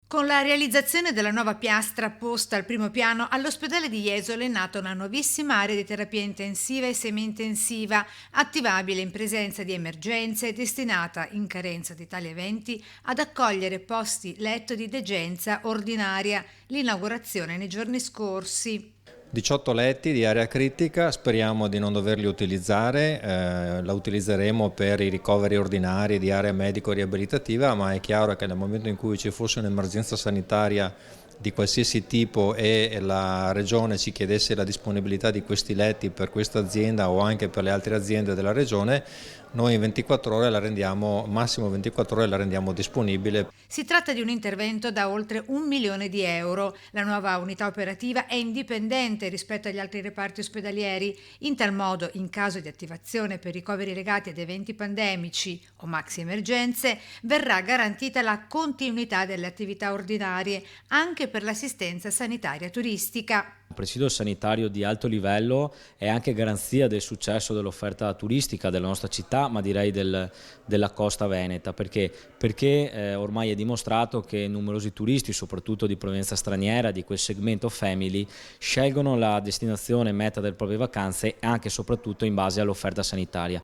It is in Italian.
Con la realizzazione della nuova piastra posta al primo piano, all'ospedale di Jesolo è nata una nuovissima area di terapia intensiva e semi-intensiva, attivabile in presenza di emergenze e destinata, in carenza di tali eventi, ad accogliere posti letto di degenza ordinaria. L'inaugurazione nei giorni scorsi. 18 letti di area critica, speriamo di non doverli utilizzare, la utilizzeremo per i ricoveri ordinari di area medico-riabilitativa, ma è chiaro che nel momento in cui ci fosse un'emergenza sanitaria di qualsiasi tipo e la Regione ci chiedesse la disponibilità di questi letti per questa azienda o anche per le altre aziende della Regione, noi in 24 ore la rendiamo, massimo 24 ore la rendiamo disponibile. Si tratta di un intervento da oltre 1 milione di euro. La nuova unità operativa è indipendente rispetto agli altri reparti ospedalieri. In tal modo, in caso di attivazione per ricoveri legati ad eventi pandemici o maxi emergenze, verrà garantita la continuità delle attività ordinarie anche per l'assistenza sanitaria turistica. Un presidio sanitario di alto livello è anche garanzia del successo dell'offerta turistica della nostra città, ma direi della costa veneta, perché ormai è dimostrato che numerosi turisti, soprattutto di provenienza straniera, di quel segmento family, scelgono la destinazione meta delle proprie vacanze anche e soprattutto in base all'offerta sanitaria.